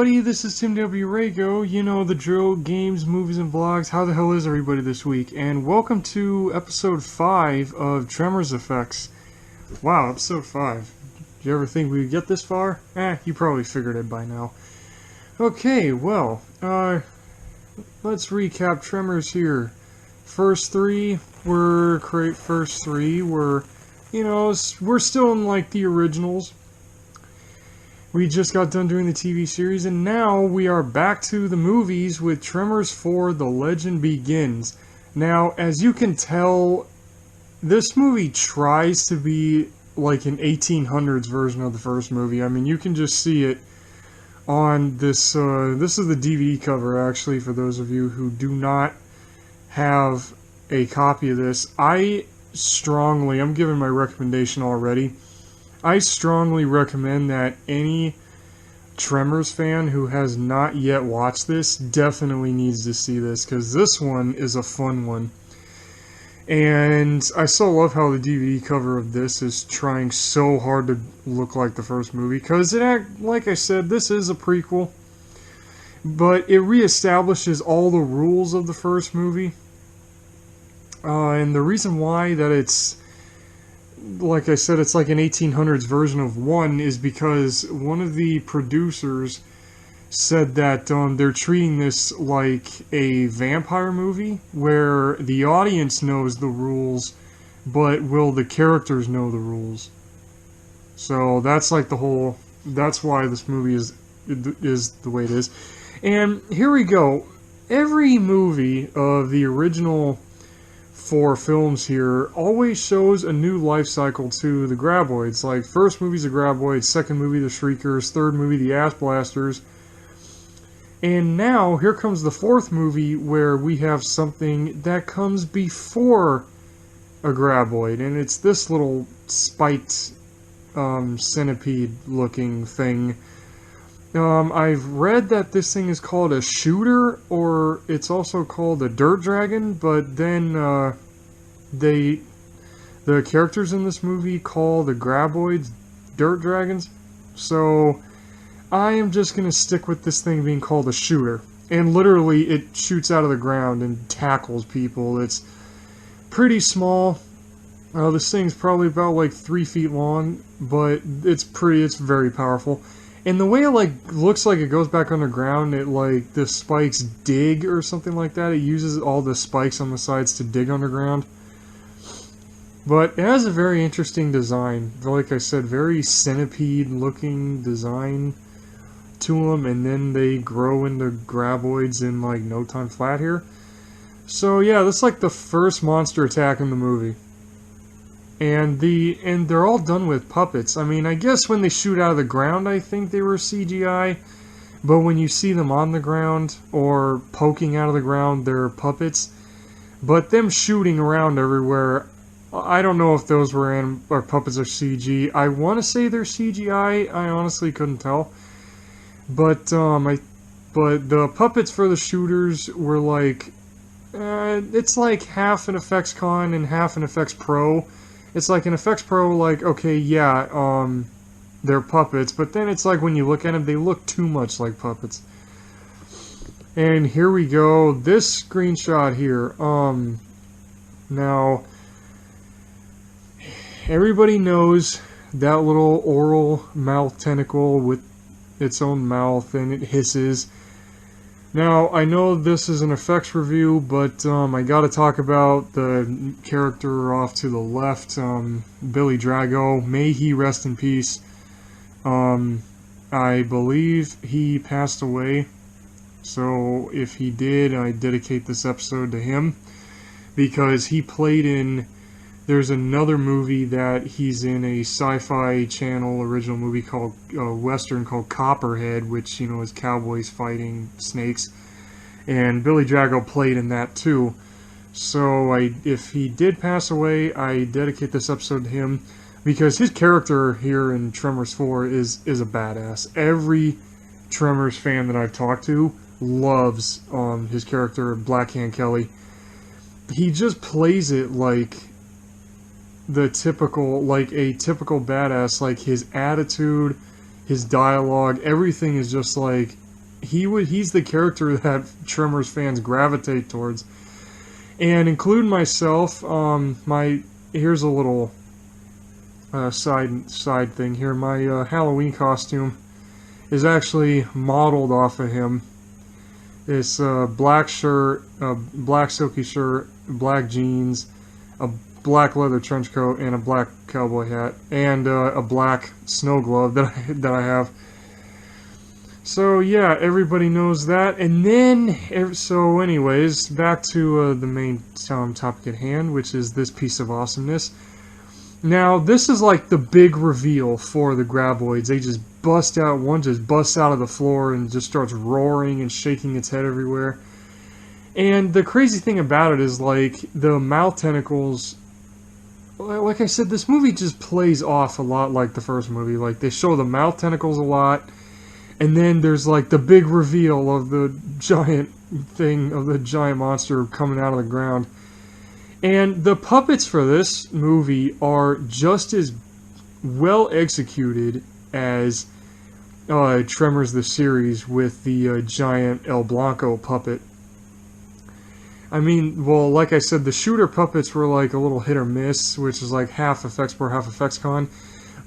everybody, this is Tim W. Rago. You know the drill, games, movies, and vlogs. How the hell is everybody this week? And welcome to episode 5 of Tremors Effects. Wow, episode 5. Did you ever think we would get this far? You probably figured it by now. Okay, well, let's recap Tremors here. First three were, you know, we're still in like the originals. We just got done doing the TV series, and now we are back to the movies with Tremors 4: The Legend Begins. Now, as you can tell, this movie tries to be like an 1800s version of the first movie. I mean, you can just see it on this. This is the DVD cover, actually, for those of you who do not have a copy of this. I'm giving my recommendation already. I strongly recommend that any Tremors fan who has not yet watched this definitely needs to see this, because this one is a fun one. And I so love how the DVD cover of this is trying so hard to look like the first movie, because like I said, this is a prequel, but it reestablishes all the rules of the first movie. And the reason why that it's, like I said, it's like an 1800s version of 1 is because one of the producers said that they're treating this like a vampire movie where the audience knows the rules, but will the characters know the rules? So that's like that's why this movie is the way it is. And here we go. Every movie of the original 4 films here always shows a new life cycle to the Graboids. Like, first movie's the Graboids, second movie the Shriekers, third movie the Ass Blasters. And now, here comes the 4th movie where we have something that comes before a Graboid. And it's this little spiked centipede-looking thing. I've read that this thing is called a shooter, or it's also called a dirt dragon, but then the characters in this movie call the Graboids dirt dragons. So I am just going to stick with this thing being called a shooter. And literally it shoots out of the ground and tackles people. It's pretty small. This thing's probably about like 3 feet long, but it's very powerful. And the way it looks like it goes back underground, the spikes dig or something like that. It uses all the spikes on the sides to dig underground. But it has a very interesting design. Like I said, very centipede-looking design to them, and then they grow into Graboids in like no time flat here. So yeah, that's like the first monster attack in the movie. And they're all done with puppets. I mean, I guess when they shoot out of the ground, I think they were CGI. But when you see them on the ground or poking out of the ground, they're puppets. But them shooting around everywhere, I don't know if those were puppets or CG. I want to say they're CGI. I honestly couldn't tell. But the puppets for the shooters were like, it's like half an effects con and half an effects pro. It's like an effects pro, like, okay, yeah, they're puppets, but then it's like when you look at them, they look too much like puppets. And here we go, this screenshot here, now, everybody knows that little oral mouth tentacle with its own mouth, and it hisses. Now, I know this is an effects review, but I gotta talk about the character off to the left, Billy Drago. May he rest in peace. I believe he passed away, so if he did, I dedicate this episode to him, because he played in... There's another movie that he's in, a Sci-Fi Channel original movie called Western called Copperhead, which, you know, is cowboys fighting snakes. And Billy Drago played in that too. So if he did pass away, I dedicate this episode to him, because his character here in Tremors 4 is a badass. Every Tremors fan that I've talked to loves his character, Blackhand Kelly. He just plays it like a typical badass. Like, his attitude, his dialogue, everything is just like he's the character that Tremors fans gravitate towards, and including myself. Here's a little side thing here. My Halloween costume is actually modeled off of him. It's a black shirt, a black silky shirt, black jeans, a black leather trench coat, and a black cowboy hat, and a black snow glove that I have. So yeah, everybody knows that. And then, so anyways, back to the main topic at hand, which is this piece of awesomeness. Now, this is like the big reveal for the Graboids. They just bust out, one just busts out of the floor and just starts roaring and shaking its head everywhere. And the crazy thing about it is, like, the mouth tentacles, like I said, this movie just plays off a lot like the first movie. Like, they show the mouth tentacles a lot, and then there's, like, the big reveal of the giant thing, of the giant monster coming out of the ground. And the puppets for this movie are just as well executed as Tremors the series with the giant El Blanco puppet. I mean, well, like I said, the shooter puppets were like a little hit or miss, which is like half effects pro, half effects con.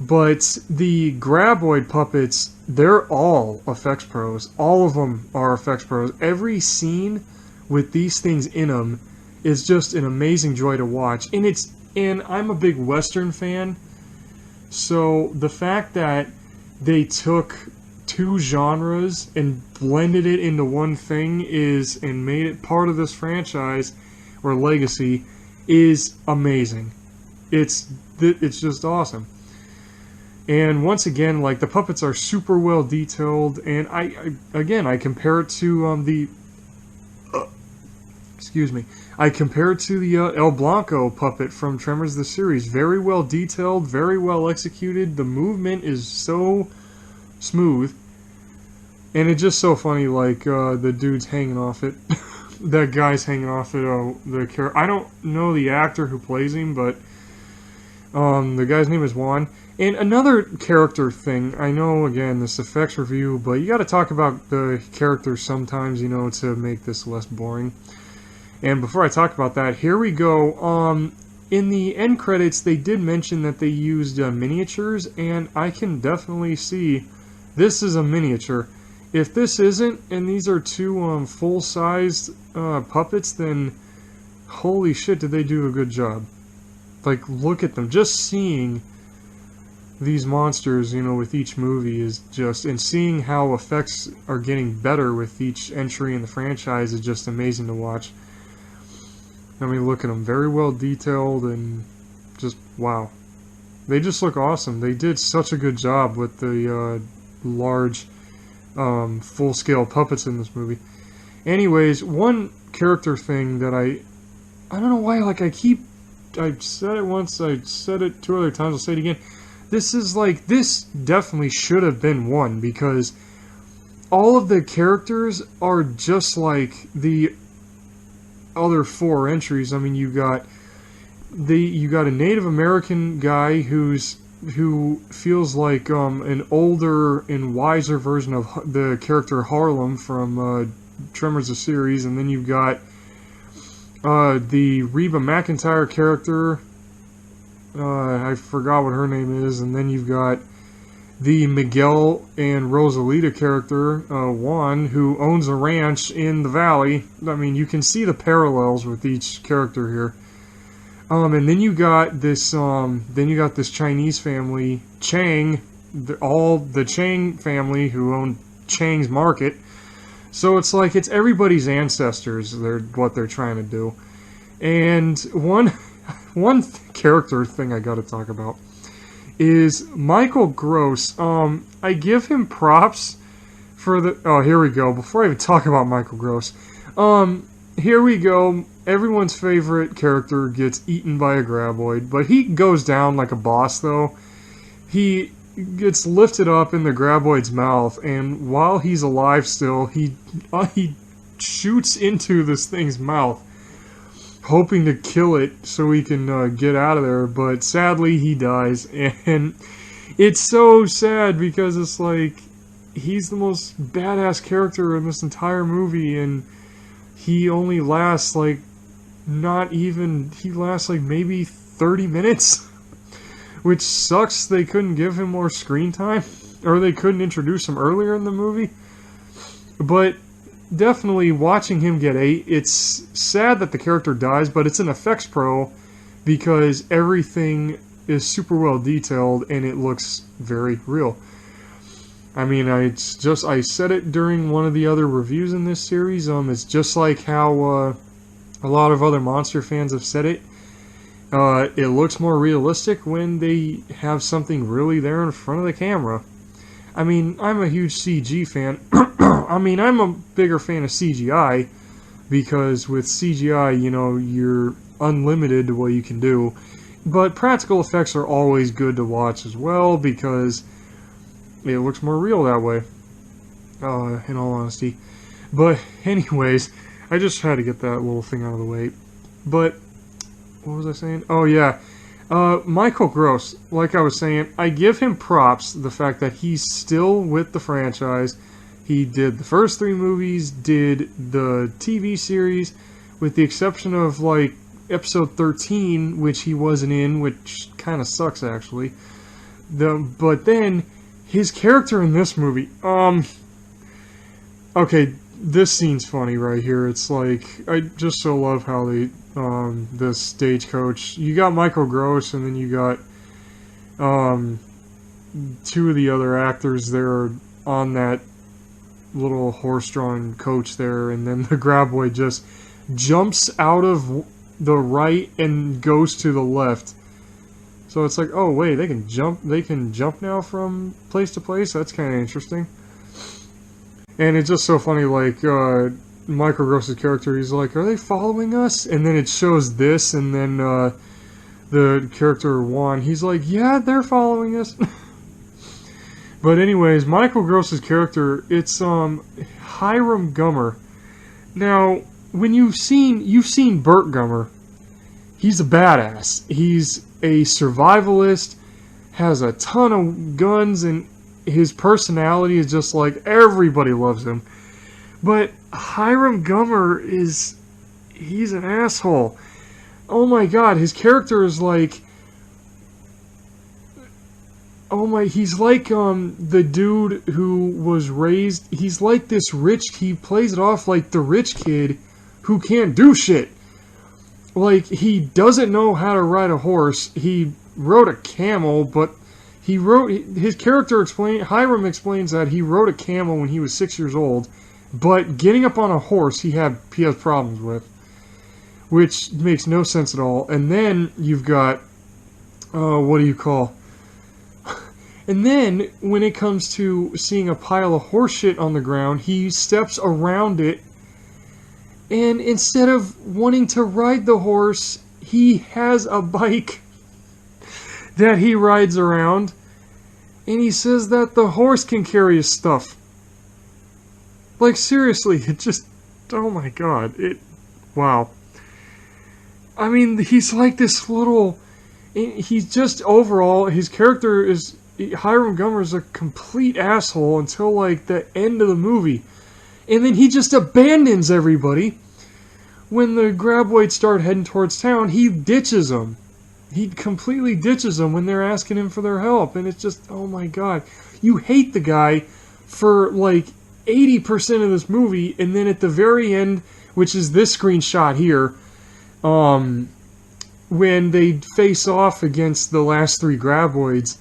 But the Graboid puppets, they're all effects pros. All of them are effects pros. Every scene with these things in them is just an amazing joy to watch. And I'm a big Western fan, so the fact that they took two genres and blended it into one thing and made it part of this franchise or legacy is amazing. It's just awesome. And once again, like, the puppets are super well detailed, and I compare it to I compare it to the El Blanco puppet from Tremors the series. Very well detailed, very well executed. The movement is so smooth, and it's just so funny. Like, the dude's hanging off it. That guy's hanging off it. The character. I don't know the actor who plays him, but the guy's name is Juan. And another character thing. I know, again, this effects review, but you got to talk about the characters sometimes, you know, to make this less boring. And before I talk about that, here we go. In the end credits, they did mention that they used miniatures, and I can definitely see this is a miniature. If this isn't, and these are two full-sized puppets, then holy shit, did they do a good job. Like, look at them. Just seeing these monsters, you know, with each movie is just, and seeing how effects are getting better with each entry in the franchise is just amazing to watch. I mean, look at them. Very well detailed and just, wow. They just look awesome. They did such a good job with the large, full-scale puppets in this movie. Anyways, one character thing that I don't know why, like, I've said it once, I said it 2 other times, I'll say it again. This definitely should have been one, because all of the characters are just like the other 4 entries. I mean, you got a Native American guy who feels like an older and wiser version of the character Harlem from Tremors the series, and then you've got the Reba McEntire character. I forgot what her name is, and then you've got the Miguel and Rosalita character, Juan, who owns a ranch in the valley. I mean, you can see the parallels with each character here. And then you got this Chinese family, Chang, the Chang family who own Chang's Market. So it's like it's everybody's ancestors. What they're trying to do. And one character thing I got to talk about is Michael Gross. I give him props for the... Oh, here we go. Before I even talk about Michael Gross. Here we go. Everyone's favorite character gets eaten by a Graboid, but he goes down like a boss, though. He gets lifted up in the Graboid's mouth, and while he's alive still, he shoots into this thing's mouth, hoping to kill it so he can get out of there, but sadly he dies. And it's so sad because it's like, he's the most badass character in this entire movie, and he only lasts like he lasts like maybe 30 minutes, which sucks. They couldn't give him more screen time, or they couldn't introduce him earlier in the movie. But definitely watching him get ate, it's sad that the character dies, but it's an effects pro because everything is super well detailed and it looks very real. I mean, I said it during one of the other reviews in this series. It's just like how a lot of other monster fans have said it. It looks more realistic when they have something really there in front of the camera. I mean, I'm a huge CG fan. I mean, I'm a bigger fan of CGI because with CGI, you know, you're unlimited to what you can do. But practical effects are always good to watch as well because it looks more real that way, in all honesty. But anyways, I just had to get that little thing out of the way. But what was I saying? Oh yeah, Michael Gross. Like I was saying, I give him props. The fact that he's still with the franchise. He did the first 3 movies, did the TV series, with the exception of like episode 13, which he wasn't in, which kind of sucks actually. But then his character in this movie, okay, this scene's funny right here. It's like, I just so love how they, the stagecoach, you got Michael Gross, and then you got, 2 of the other actors there on that little horse-drawn coach there, and then the graboid just jumps out of the right and goes to the left. So it's like, oh wait, they can jump now from place to place? That's kind of interesting. And it's just so funny, like, Michael Gross's character, he's like, are they following us? And then it shows this, and then, the character Juan, he's like, yeah, they're following us. But anyways, Michael Gross's character, it's, Hiram Gummer. Now, when you've seen Burt Gummer, he's a badass. He's a survivalist, has a ton of guns, and his personality is just like, everybody loves him. But Hiram Gummer he's an asshole. Oh my god, his character is like, he's like, the dude who was raised, he's like this he plays it off like the rich kid who can't do shit. Like, he doesn't know how to ride a horse. He rode a camel, but his character Hiram explains that he rode a camel when he was 6 years old, but getting up on a horse he has problems with, which makes no sense at all. And then you've got, and then when it comes to seeing a pile of horse shit on the ground, he steps around it, and instead of wanting to ride the horse, he has a bike that he rides around, and he says that the horse can carry his stuff. Like, seriously, it just, oh my god, wow. I mean, he's like this little, he's just, overall, his character is, Hiram Gummer is a complete asshole until, like, the end of the movie. And then he just abandons everybody. When the graboids start heading towards town, he ditches them. He completely ditches them when they're asking him for their help. And it's just, oh my god. You hate the guy for, like, 80% of this movie. And then at the very end, which is this screenshot here, when they face off against the last 3 graboids,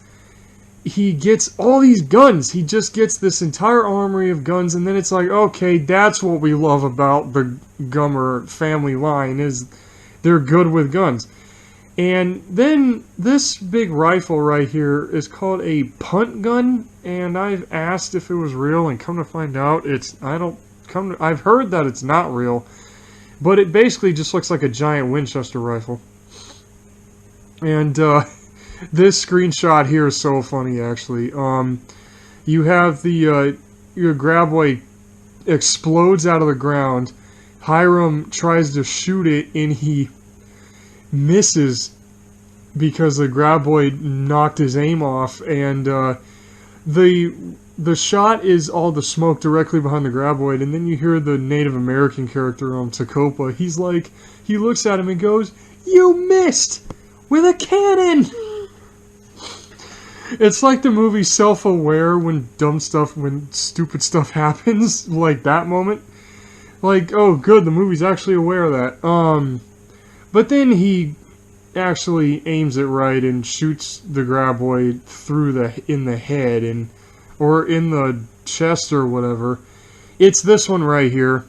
he gets all these guns. He just gets this entire armory of guns, and then it's like, okay, that's what we love about the Gummer family line, is they're good with guns. And then this big rifle right here is called a punt gun, and I've asked if it was real, and come to find out, I've heard that it's not real, but it basically just looks like a giant Winchester rifle. And, this screenshot here is so funny, actually. You have your graboid explodes out of the ground. Hiram tries to shoot it, and he misses because the graboid knocked his aim off. And the the shot is all the smoke directly behind the graboid, and then you hear the Native American character, Tacopa. He's like, he looks at him and goes, "You missed with a cannon!" It's like the movie Self-Aware when stupid stuff happens, like that moment. Like, oh good, the movie's actually aware of that. But then he actually aims it right and shoots the graboid in the head or in the chest or whatever. It's this one right here.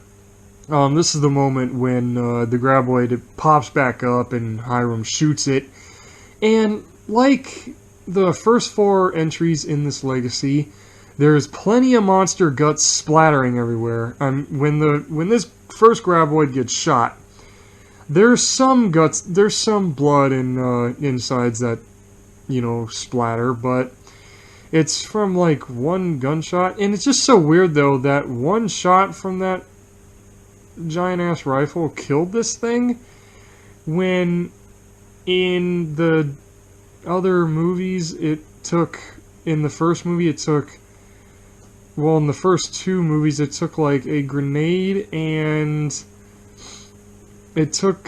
This is the moment when the graboid pops back up and Hiram shoots it. And like the first 4 entries in this legacy, there's plenty of monster guts splattering everywhere. When this first graboid gets shot, there's some guts, there's some blood and insides that, splatter, but it's from like one gunshot. And it's just so weird though that one shot from that giant ass rifle killed this thing, when in the other movies in the first two movies it took like a grenade and it took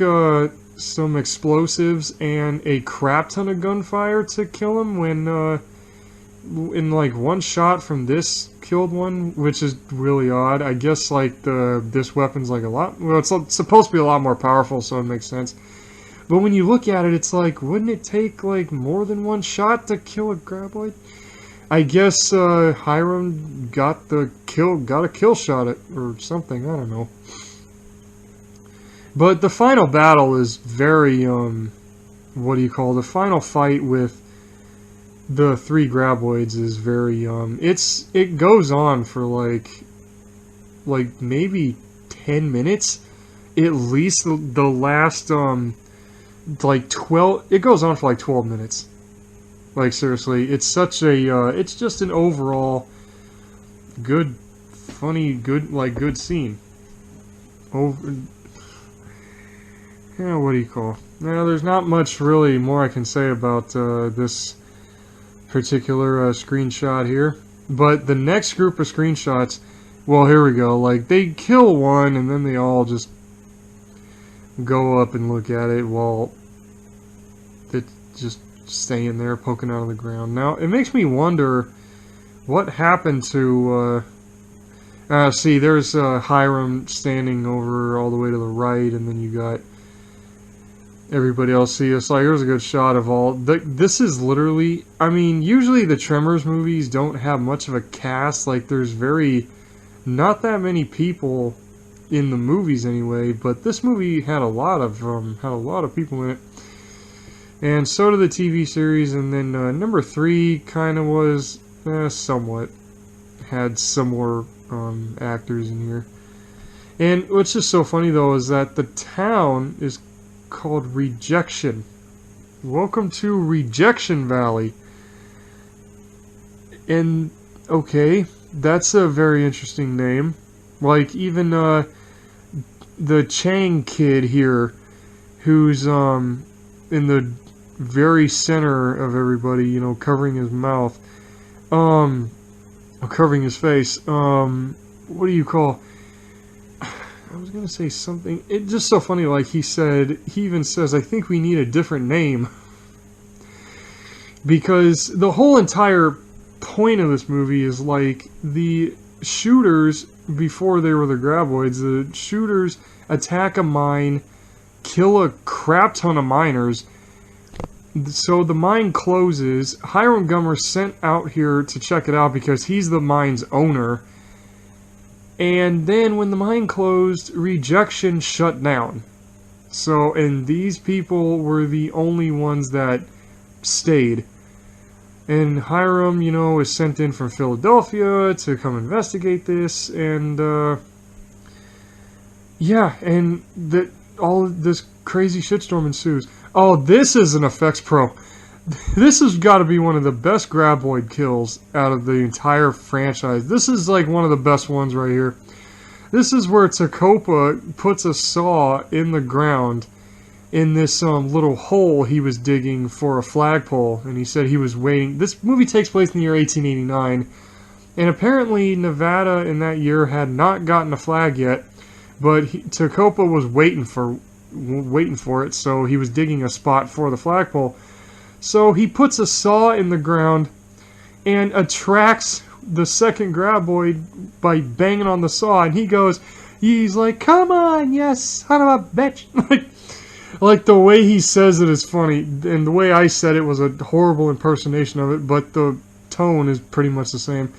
some explosives and a crap ton of gunfire to kill him, when in like one shot from this killed one, which is really odd. I guess like this weapon's like it's supposed to be a lot more powerful, so it makes sense. But when you look at it, it's like, wouldn't it take like more than one shot to kill a graboid? I guess Hiram got a kill shot or something. I don't know. But the final battle is very the final fight with the 3 graboids is very it goes on for like maybe 10 minutes at least. The last like 12, it goes on for like 12 minutes. Like seriously, it's such a it's just an overall good, funny, good scene. What do you call? Now, there's not much really more I can say about this particular screenshot here. But the next group of screenshots, well, here we go. Like, they kill one, and then they all just go up and look at it while it's just staying there, poking out of the ground. Now, it makes me wonder what happened to... see, there's Hiram standing over all the way to the right, and then you got everybody else. See, it's like, here's a good shot of all. This is literally, I mean, usually the Tremors movies don't have much of a cast. Like, there's not that many people in the movies anyway, but this movie had a lot of people in it. And so did the TV series, and then number 3 kind of was somewhat had some more actors in here. And what's just so funny though is that the town is called Rejection. Welcome to Rejection Valley. And okay, that's a very interesting name. Like, even the Chang kid here, who's in the very center of everybody, covering his mouth, covering his face. What do you call? I was gonna say something. It's just so funny. Like, he even says, "I think we need a different name," because the whole entire point of this movie is like the shooters, before they were the graboids, the shooters attack a mine, kill a crap ton of miners. So the mine closes. Hiram Gummer's sent out here to check it out because he's the mine's owner. And then when the mine closed, Rejection shut down. So, and these people were the only ones that stayed. And Hiram, is sent in from Philadelphia to come investigate this, and yeah, and all this crazy shitstorm ensues. Oh, this is an effects pro. This has got to be one of the best graboid kills out of the entire franchise. This is like one of the best ones right here. This is where Tacopa puts a saw in the ground in this little hole he was digging for a flagpole, and he said he was waiting. This movie takes place in the year 1889, And apparently Nevada in that year had not gotten a flag yet, but Tecopa was waiting for it, so he was digging a spot for the flagpole. So he puts a saw in the ground and attracts the second graboid by banging on the saw, and he's like, "Come on, yes, son of a bitch!" like the way he says it is funny, and the way I said it was a horrible impersonation of it, but the tone is pretty much the same.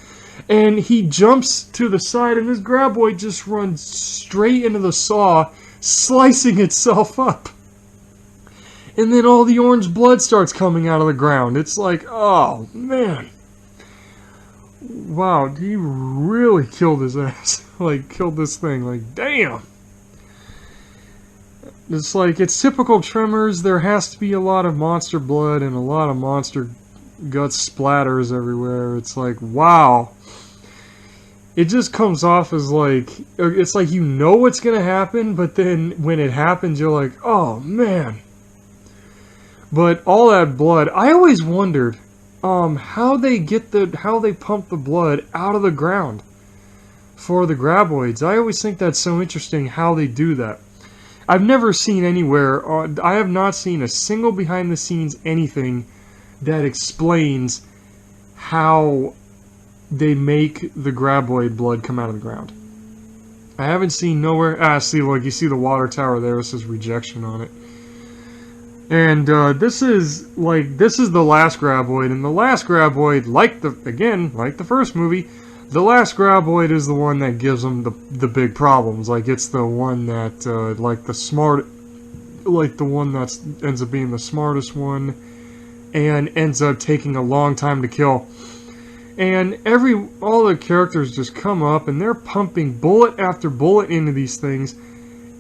And he jumps to the side, and this graboid just runs straight into the saw, slicing itself up. And then all the orange blood starts coming out of the ground. It's like, oh, man. Wow, he really killed his ass. Like, killed this thing. Like, damn. It's like, it's typical Tremors. There has to be a lot of monster blood and a lot of monster gut splatters everywhere. It's like, wow. It just comes off as like, it's like you know what's going to happen, but then when it happens, you're like, oh, man. But all that blood, I always wondered how they pump the blood out of the ground for the graboids. I always think that's so interesting how they do that. I've never seen anywhere, I have not seen a single behind the scenes anything that explains how they make the graboid blood come out of the ground. I haven't seen nowhere. See, look, you see the water tower there. It says rejection on it. And this is the last graboid, and the last graboid, like the first movie, the last graboid is the one that gives them the big problems. Like, it's the one that the one that ends up being the smartest one, and ends up taking a long time to kill. And all the characters just come up, and they're pumping bullet after bullet into these things,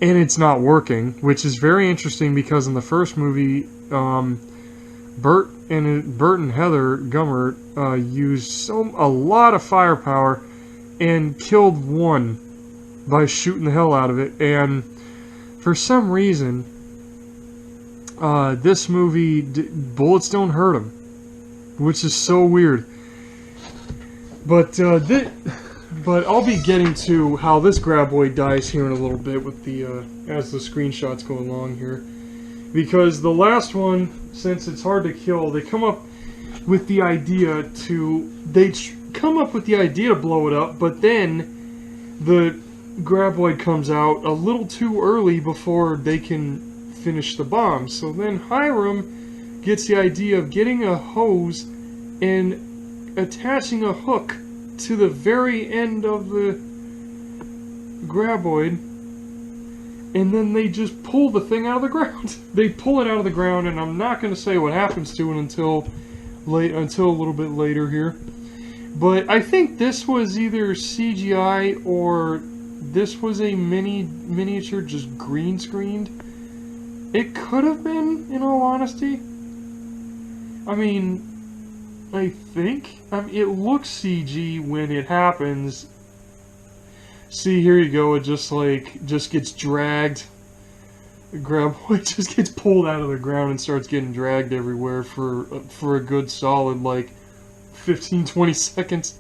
and it's not working, which is very interesting because in the first movie, Bert and Heather Gummer used a lot of firepower and killed one by shooting the hell out of it. And for some reason, this movie, bullets don't hurt him, which is so weird. But I'll be getting to how this graboid dies here in a little bit with as the screenshots go along here. Because the last one, since it's hard to kill, they come up with the idea to blow it up, but then the graboid comes out a little too early before they can finish the bomb. So then Hiram gets the idea of getting a hose and attaching a hook to the very end of the graboid, and then they just pull the thing out of the ground. They pull it out of the ground, and I'm not going to say what happens to it until a little bit later here. But I think this was either CGI or this was a miniature just green screened. It could have been, in all honesty. I mean, I think. It looks CG when it happens. See, here you go. It just gets dragged. The graboid just gets pulled out of the ground and starts getting dragged everywhere for a good solid 15-20 seconds.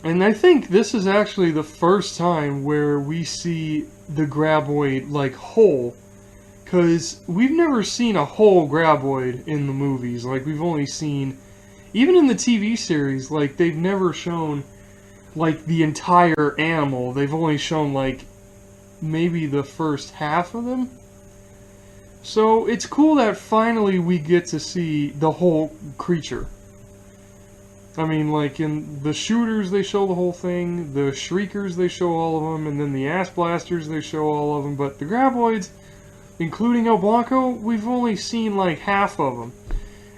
And I think this is actually the first time where we see the graboid whole. Because we've never seen a whole graboid in the movies. We've only seen, even in the TV series, they've never shown, the entire animal. They've only shown, maybe the first half of them. So it's cool that finally we get to see the whole creature. I mean, in the shooters, they show the whole thing. The shriekers, they show all of them. And then the ass blasters, they show all of them. But the graboids, including El Blanco, we've only seen half of them.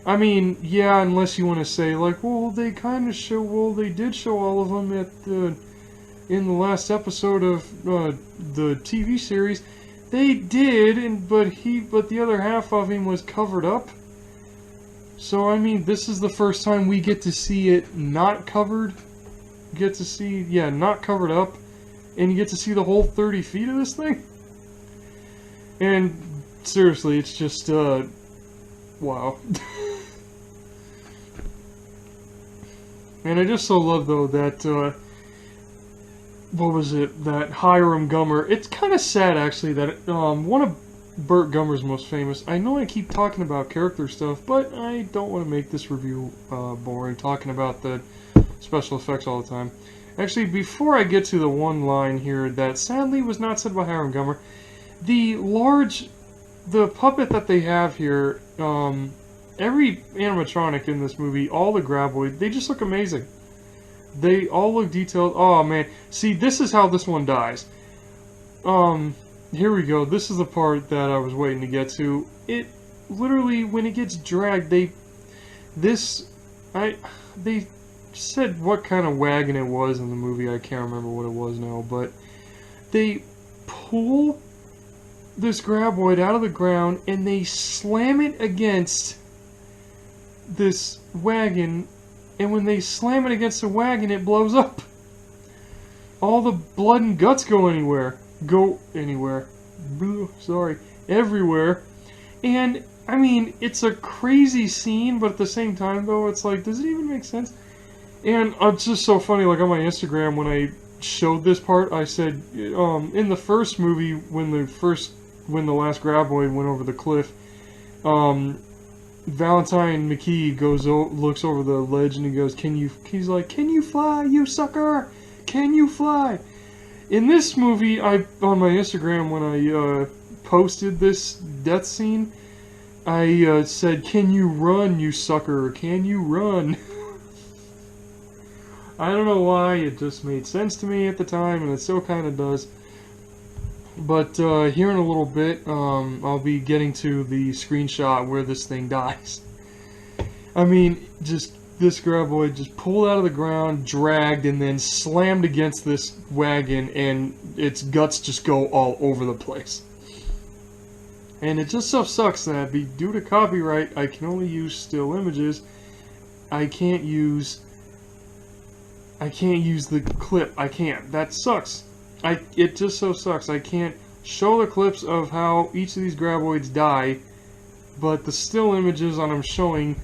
I mean, yeah, unless you want to say well, they kind of show. Well, they did show all of them in the last episode of the TV series. They did, but the other half of him was covered up. So I mean, this is the first time we get to see it not covered. Not covered up, and you get to see the whole 30 feet of this thing. And seriously, it's just, wow. And I just so love, though, that, what was it, that Hiram Gummer. It's kind of sad, actually, that one of Burt Gummer's most famous. I know I keep talking about character stuff, but I don't want to make this review boring, talking about the special effects all the time. Actually, before I get to the one line here that sadly was not said by Hiram Gummer, the puppet that they have here, every animatronic in this movie, all the graboids, they just look amazing. They all look detailed. Oh man, see, this is how this one dies. Here we go. This is the part that I was waiting to get to. It literally, when it gets dragged, they said what kind of wagon it was in the movie. I can't remember what it was now, but they pull this graboid out of the ground and they slam it against this wagon, and when they slam it against the wagon, it blows up. All the blood and guts go anywhere. Everywhere. And, I mean, it's a crazy scene, but at the same time, though, it's like, does it even make sense? And it's just so funny, like on my Instagram, when I showed this part, I said, in the first movie, when the last graboid went over the cliff, Valentine McKee looks over the ledge and he goes, he's like, "Can you fly, you sucker? Can you fly?" In this movie, on my Instagram, when I posted this death scene, I said, "Can you run, you sucker? Can you run?" I don't know why, it just made sense to me at the time, and it still kind of does. But here in a little bit, I'll be getting to the screenshot where this thing dies. I mean, just this graboid just pulled out of the ground, dragged, and then slammed against this wagon, and its guts just go all over the place. And it just so sucks that, due to copyright, I can only use still images. I can't use the clip. I can't. That sucks. It just so sucks. I can't show the clips of how each of these graboids die, but the still images on them showing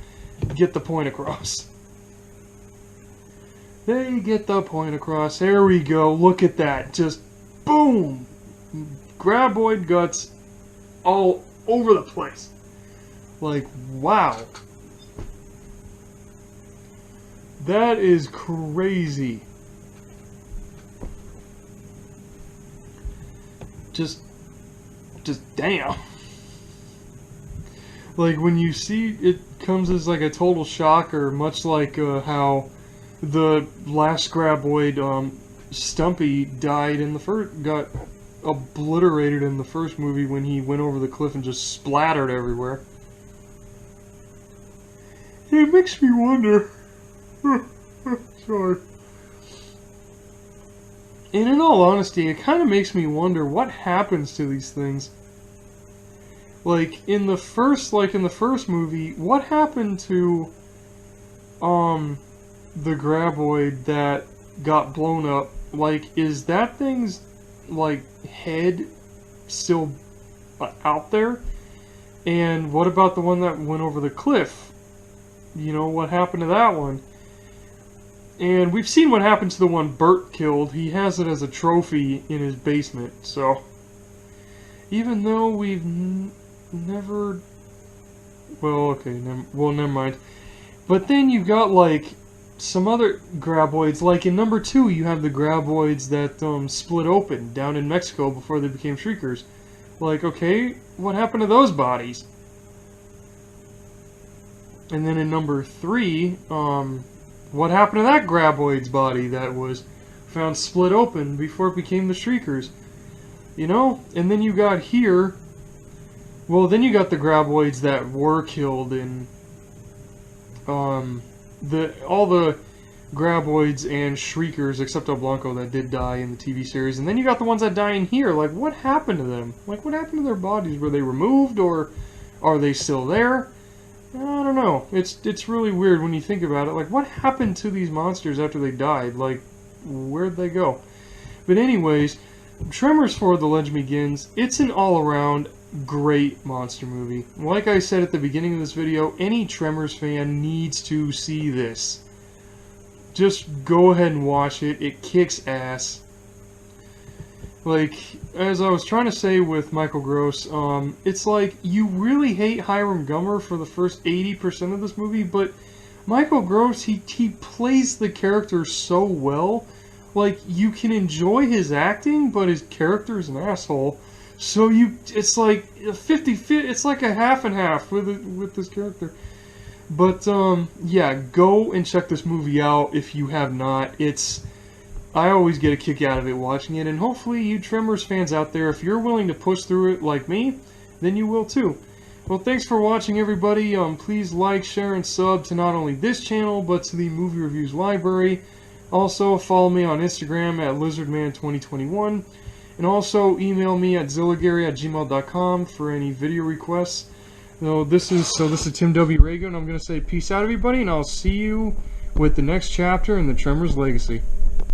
get the point across. They get the point across. There we go. Look at that. Just boom! Graboid guts all over the place. Like, wow. That is crazy. Just damn. Like, when you see it comes as like a total shocker, much like how the last graboid, Stumpy, died in the got obliterated in the first movie when he went over the cliff and just splattered everywhere. It makes me wonder. Sorry. And in all honesty, it kind of makes me wonder what happens to these things. Like in the first movie, what happened to the graboid that got blown up? Like, is that thing's like head still out there? And what about the one that went over the cliff? You know, what happened to that one? And we've seen what happened to the one Bert killed. He has it as a trophy in his basement. So, even though we've never... Well, okay, never mind. But then you've got, like, some other graboids. Like, in number 2, you have the graboids that split open down in Mexico before they became Shriekers. Like, okay, what happened to those bodies? And then in number 3, what happened to that graboid's body that was found split open before it became the Shriekers? You know? And then you got here... Well, then you got the graboids that were killed in... all the graboids and Shriekers, except El Blanco, that did die in the TV series. And then you got the ones that die in here. Like, what happened to them? Like, what happened to their bodies? Were they removed, or are they still there? I don't know. It's really weird when you think about it. Like, what happened to these monsters after they died? Like, where'd they go? But anyways, Tremors 4: The Legend Begins, it's an all-around great monster movie. Like I said at the beginning of this video, any Tremors fan needs to see this. just go ahead and watch it. It kicks ass. Like, as I was trying to say with Michael Gross, it's like you really hate Hiram Gummer for the first 80% of this movie, but Michael Gross, he plays the character so well. Like, you can enjoy his acting, but his character is an asshole. So it's like a 50-50, it's like a half and half with this character. But, yeah, go and check this movie out if you have not. I always get a kick out of it watching it, and hopefully you Tremors fans out there, if you're willing to push through it like me, then you will too. Well, thanks for watching, everybody. Please like, share, and sub to not only this channel, but to the Movie Reviews Library. Also, follow me on Instagram at LizardMan2021, and also email me at zillagary@gmail.com for any video requests. This is Tim W. Reagan, and I'm going to say peace out, everybody, and I'll see you with the next chapter in the Tremors Legacy.